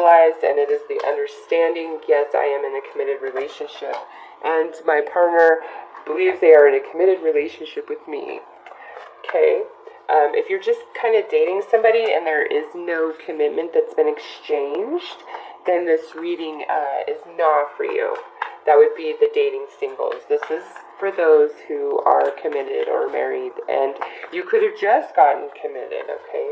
realized, and it is the understanding, yes, I am in a committed relationship, and my partner believes they are in a committed relationship with me. Okay, if you're just kind of dating somebody and there is no commitment that's been exchanged, then this reading is not for you. That would be the dating singles. This is for those who are committed or married, and you could have just gotten committed, okay?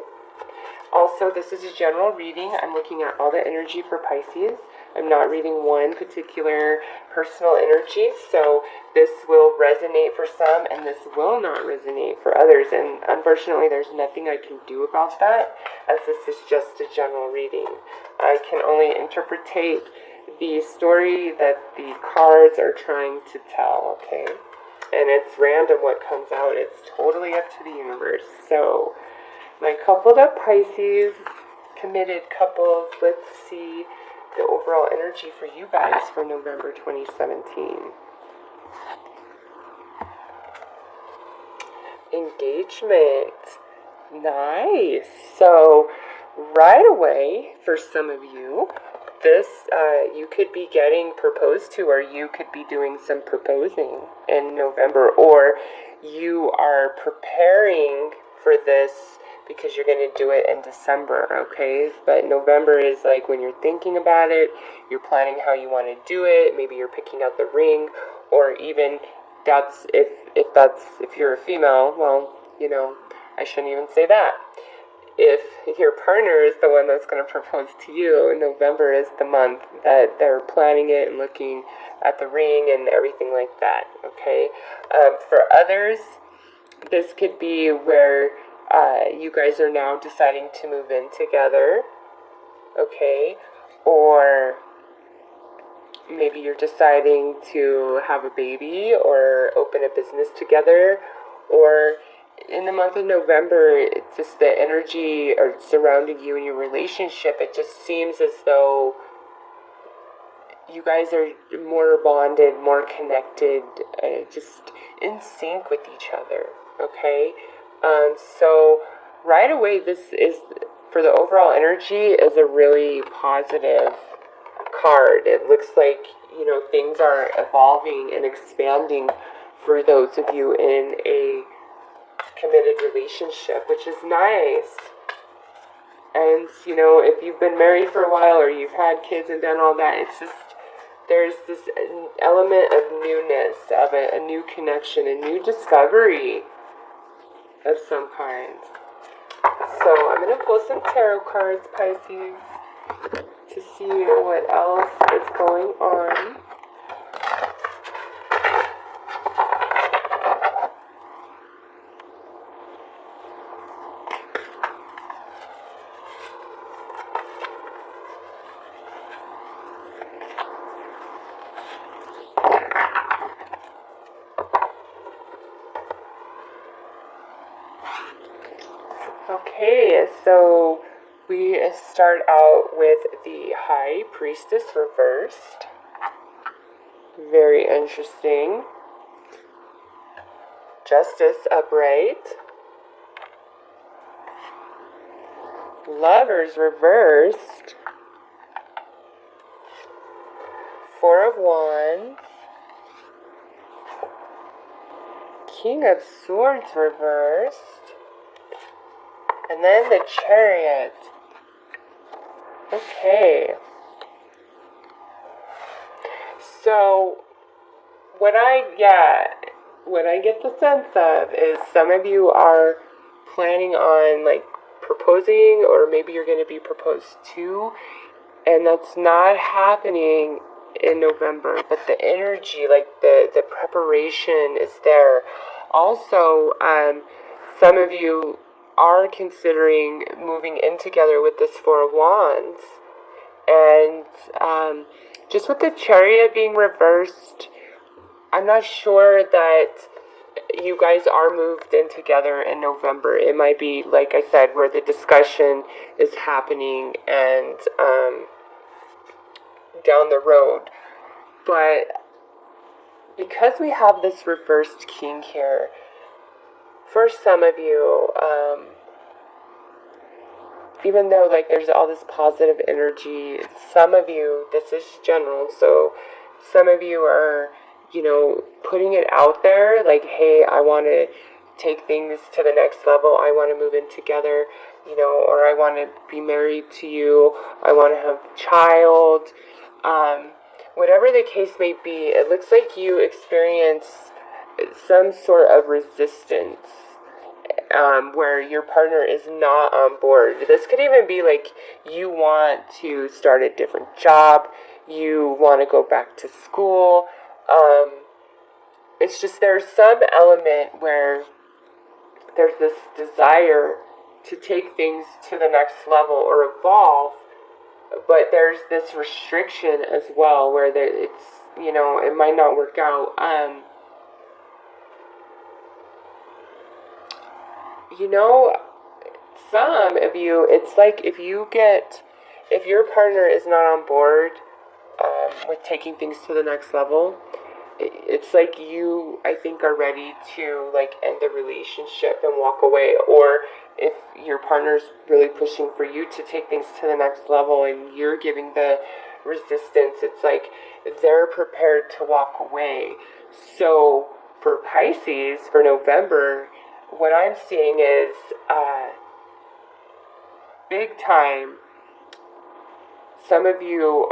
Also, this is a general reading. I'm looking at all the energy for Pisces. I'm not reading one particular personal energy, so this will resonate for some, and this will not resonate for others. And unfortunately, there's nothing I can do about that, as this is just a general reading. I can only interpretate the story that the cards are trying to tell, okay? And it's random what comes out. It's totally up to the universe. So, my coupled up Pisces, committed couples, let's see the overall energy for you guys for November 2017. Engagement. Nice. So, right away, for some of you, this, you could be getting proposed to, or you could be doing some proposing in November, or you are preparing for this because you're going to do it in December, okay? But November is like when you're thinking about it, you're planning how you want to do it, maybe you're picking out the ring, or even that's, if you're a female, well, you know, I shouldn't even say that. If your partner is the one that's going to propose to you, November is the month that they're planning it and looking at the ring and everything like that, okay? For others, this could be where you guys are now deciding to move in together, okay? Or maybe you're deciding to have a baby or open a business together, or in the month of November, it's just the energy surrounding you and your relationship. It just seems as though you guys are more bonded, more connected, just in sync with each other, okay? So right away, this is, for the overall energy, is a really positive card. It looks like, you know, things are evolving and expanding for those of you in a committed relationship, which is nice. And, you know, if you've been married for a while or you've had kids and done all that, it's just, there's this element of newness, of a new connection, a new discovery of some kind. So I'm going to pull some tarot cards, Pisces, to see what else is going on. Okay, so we start out with the High Priestess reversed. Very interesting. Justice upright. Lovers reversed. Four of Wands. King of Swords reversed. And then the Chariot. Okay. So, what I get the sense of is some of you are planning on, like, proposing, or maybe you're going to be proposed to, and that's not happening in November, but the energy, like the preparation is there. Also, some of you are considering moving in together with this Four of Wands. And just with the Chariot being reversed, I'm not sure that you guys are moved in together in November. It might be, like I said, where the discussion is happening and down the road. But because we have this reversed King here, for some of you, even though like there's all this positive energy, some of you, this is general, so some of you are, putting it out there like, hey, I want to take things to the next level. I want to move in together, or I want to be married to you. I want to have a child. Whatever the case may be, it looks like you experience some sort of resistance where your partner is not on board. This could even be like you want to start a different job, you want to go back to school. It's just there's some element where there's this desire to take things to the next level or evolve, but there's this restriction as well where it's, it might not work out. Some of you, it's like if your partner is not on board with taking things to the next level, it's like you, I think, are ready to like end the relationship and walk away. Or if your partner's really pushing for you to take things to the next level and you're giving the resistance, it's like they're prepared to walk away. So for Pisces, for November, what I'm seeing is big time, some of you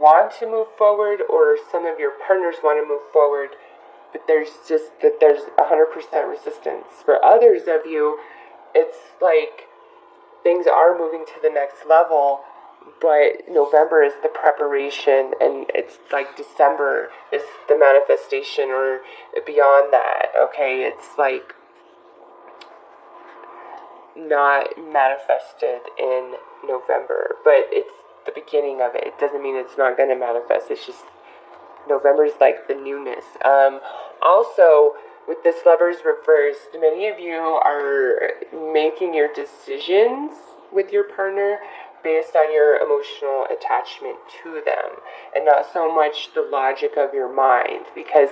want to move forward, or some of your partners want to move forward, but there's 100% resistance. For others of you, it's like things are moving to the next level, but November is the preparation, and it's like December is the manifestation, or beyond that. Okay, it's like not manifested in November, but it's the beginning of it. It doesn't mean it's not going to manifest. It's just November is like the newness. Also, with this Lovers reversed, many of you are making your decisions with your partner based on your emotional attachment to them, and not so much the logic of your mind. Because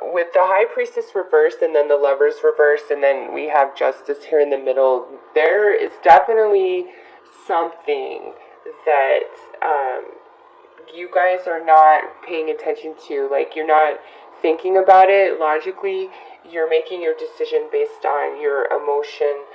with the High Priestess reversed, and then the Lovers reversed, and then we have Justice here in the middle, there is definitely something that you guys are not paying attention to. Like, you're not thinking about it logically. You're making your decision based on your emotion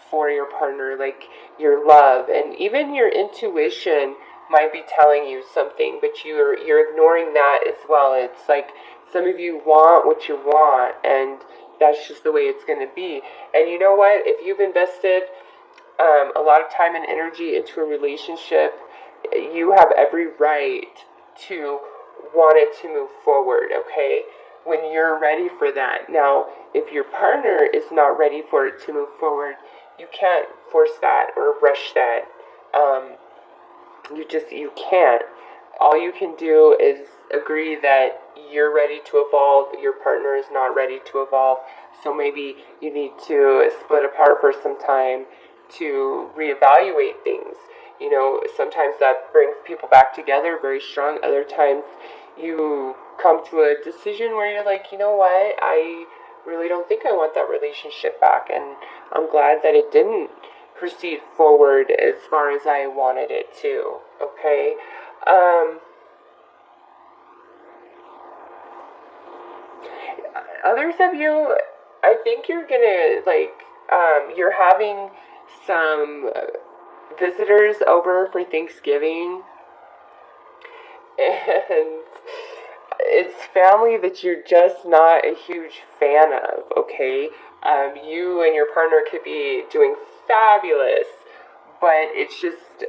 for your partner, like your love, and even your intuition might be telling you something, but you're ignoring that as well. It's like some of you want what you want, and that's just the way it's going to be. And you know what? If you've invested a lot of time and energy into a relationship, you have every right to want it to move forward, okay? When you're ready for that. Now, if your partner is not ready for it to move forward, you can't force that or rush that. You can't. All you can do is agree that you're ready to evolve, your partner is not ready to evolve, so maybe you need to split apart for some time to reevaluate things. Sometimes that brings people back together very strong. Other times you come to a decision where you're like, you know what, I really don't think I want that relationship back, and I'm glad that it didn't proceed forward as far as I wanted it to, okay? Others of you, I think you're gonna, you're having some visitors over for Thanksgiving, and it's family that you're just not a huge fan of, okay? You and your partner could be doing fabulous, but it's just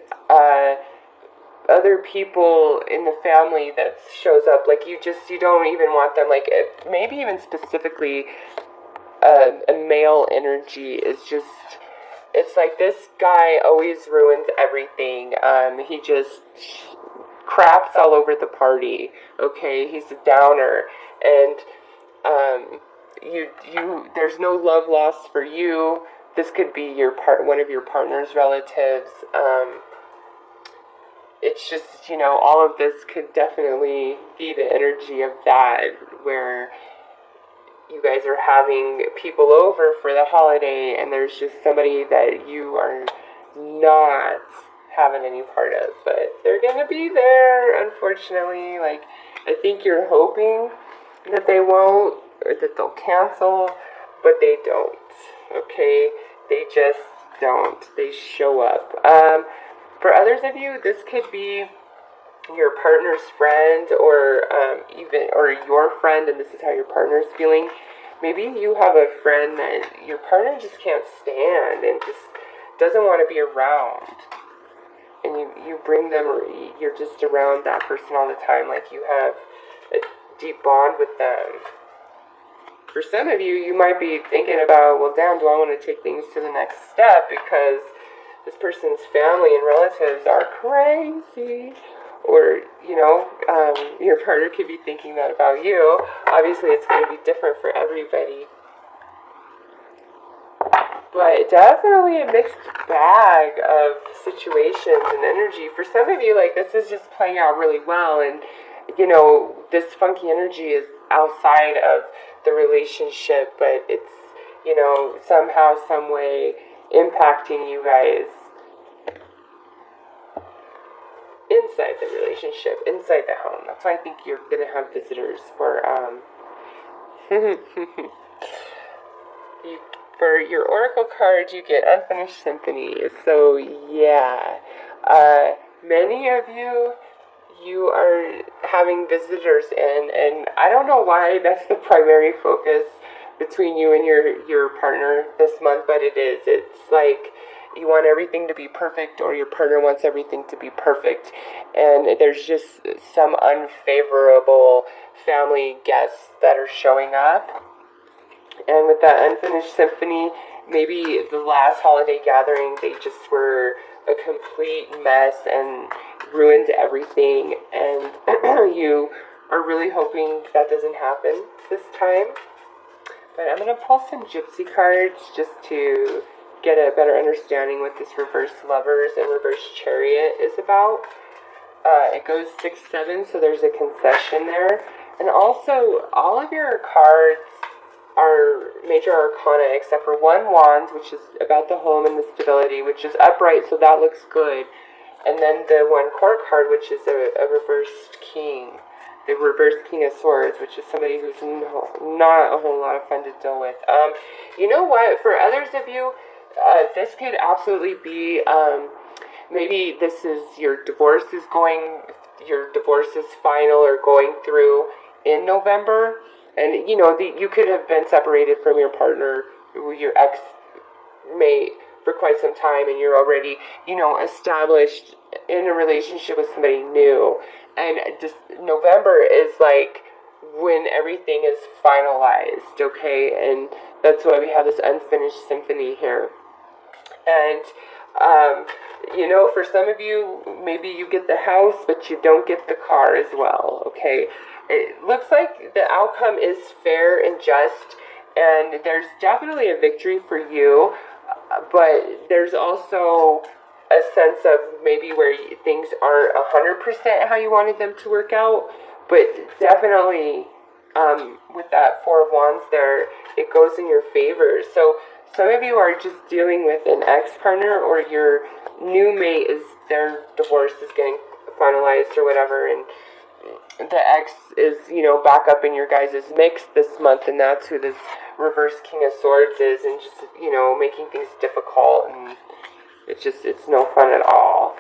other people in the family that shows up. Like, you don't even want them. Like, maybe even specifically a male energy is just, it's like this guy always ruins everything. He just craps all over the party, okay? He's a downer, and there's no love lost for you. This could be one of your partner's relatives. It's just, all of this could definitely be the energy of that, where you guys are having people over for the holiday and there's just somebody that you are not having any part of, but they're gonna be there, unfortunately. Like, I think you're hoping that they won't, or that they'll cancel, but they don't, okay? They just don't. They show up. For others of you, this could be your partner's friend, or your friend, and this is how your partner's feeling. Maybe you have a friend that your partner just can't stand and just doesn't want to be around, and you bring them, or you're just around that person all the time, like you have a deep bond with them. For some of you, you might be thinking about, well, damn, do I want to take things to the next step because this person's family and relatives are crazy? Or, your partner could be thinking that about you. Obviously, it's going to be different for everybody. But definitely a mixed bag of situations and energy. For some of you, like, this is just playing out really well. And, this funky energy is outside of the relationship, but it's, somehow, some way impacting you guys inside the relationship, inside the home. That's why I think you're going to have visitors for, for your oracle cards, you get Unfinished Symphony. So, yeah. Many of you are having visitors in, and I don't know why that's the primary focus between you and your partner this month, but it is. It's like you want everything to be perfect, or your partner wants everything to be perfect, and there's just some unfavorable family guests that are showing up. And with that Unfinished Symphony, maybe the last holiday gathering, they just were a complete mess and ruined everything, and you are really hoping that doesn't happen this time. But I'm going to pull some Gypsy cards just to get a better understanding what this Reverse Lovers and Reverse Chariot is about. It goes 6-7, so there's a concession there. And also, all of your cards are major arcana except for one wand, which is about the home and the stability, which is upright, so that looks good. And then the one court card, which is a reversed king. The reversed King of Swords, which is somebody who's not a whole lot of fun to deal with. You know what? For others of you, this could absolutely be, maybe this is your divorce is final or going through in November. And, you could have been separated from your partner, your ex-mate, for quite some time, and you're already, established in a relationship with somebody new. And just November is like when everything is finalized, okay? And that's why we have this Unfinished Symphony here. And, for some of you, maybe you get the house, but you don't get the car as well, okay? It looks like the outcome is fair and just, and there's definitely a victory for you, but there's also a sense of maybe where things aren't 100% how you wanted them to work out, but definitely with that Four of Wands there, it goes in your favor. So some of you are just dealing with an ex-partner, or your new mate is, their divorce is getting finalized or whatever, and the ex is, back up in your guys' mix this month, and that's who this reverse King of Swords is, and just, making things difficult, and it's no fun at all.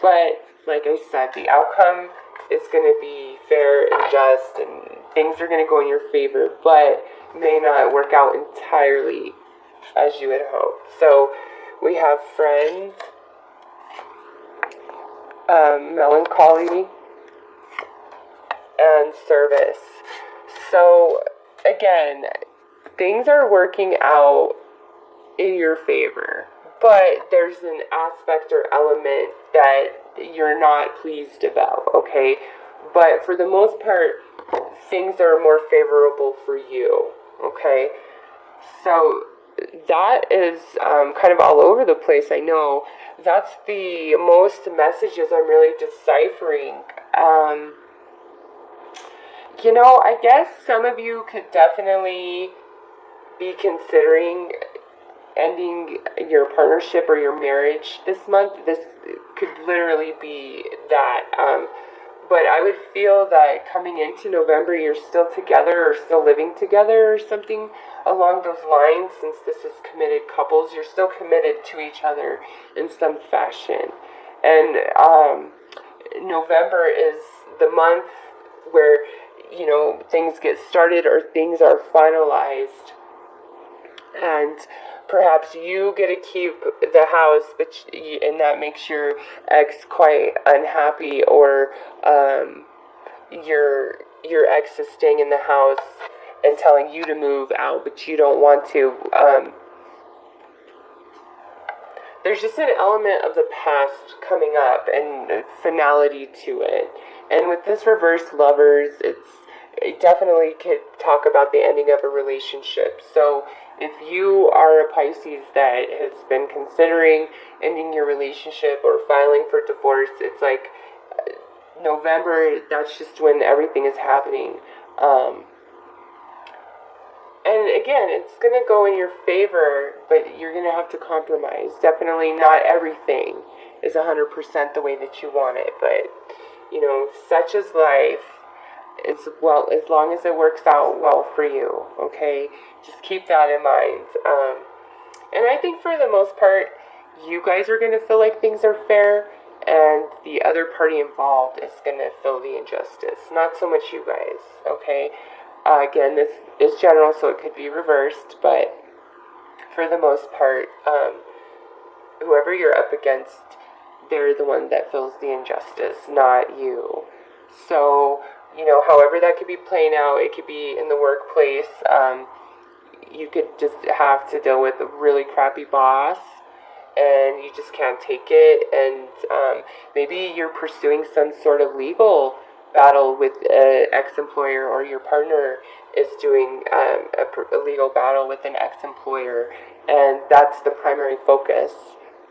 But, like I said, the outcome is going to be fair and just, and things are going to go in your favor, but may not work out entirely as you had hoped. So, we have Friends, Melancholy, and Service. So, again, things are working out in your favor, but there's an aspect or element that you're not pleased about, okay? But for the most part, things are more favorable for you, okay? So that is kind of all over the place, I know. That's the most messages I'm really deciphering. I guess some of you could definitely be considering ending your partnership or your marriage this month. This could literally be that. But I would feel that coming into November, you're still together or still living together or something along those lines. Since this is committed couples, you're still committed to each other in some fashion. And November is the month where, things get started or things are finalized. And perhaps you get to keep the house, and that makes your ex quite unhappy, or your ex is staying in the house and telling you to move out, but you don't want to. There's just an element of the past coming up and finality to it. And with this reverse lovers, it definitely could talk about the ending of a relationship. So if you are a Pisces that has been considering ending your relationship or filing for divorce, it's like November, that's just when everything is happening. And again, it's going to go in your favor, but you're going to have to compromise. Definitely not everything is 100% the way that you want it, but, such is life. As long as it works out well for you, okay? Just keep that in mind. And I think for the most part, you guys are going to feel like things are fair, and the other party involved is going to feel the injustice. Not so much you guys, okay? Again, this is general, so it could be reversed, but for the most part, whoever you're up against, they're the one that feels the injustice, not you. So, however that could be playing out, it could be in the workplace. You could just have to deal with a really crappy boss, and you just can't take it, and maybe you're pursuing some sort of legal battle with an ex-employer, or your partner is doing a legal battle with an ex-employer, and that's the primary focus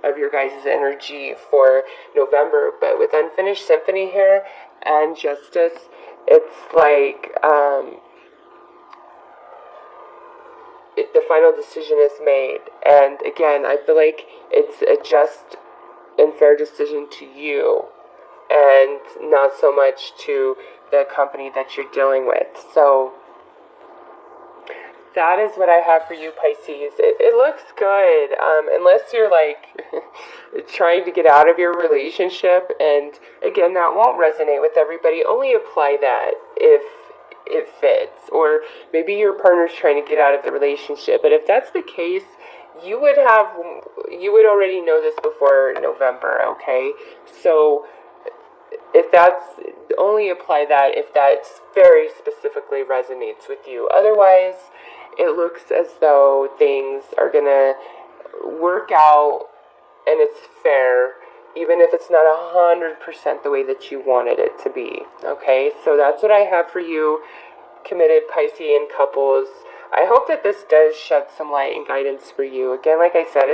of your guys' energy for November. But with Unfinished Symphony here and Justice, it's like the final decision is made. And again, I feel like it's a just and fair decision to you, and not so much to the company that you're dealing with. So that is what I have for you, Pisces. It looks good, unless you're like trying to get out of your relationship, and again, that won't resonate with everybody. Only apply that if it fits, or maybe your partner's trying to get out of the relationship. But if that's the case, you would already know this before November, okay? So if that's, only apply that if that very specifically resonates with you. Otherwise, it looks as though things are gonna work out and it's fair, even if it's not 100% the way that you wanted it to be. Okay, so that's what I have for you, committed Piscean couples. I hope that this does shed some light and guidance for you. Again, like I said,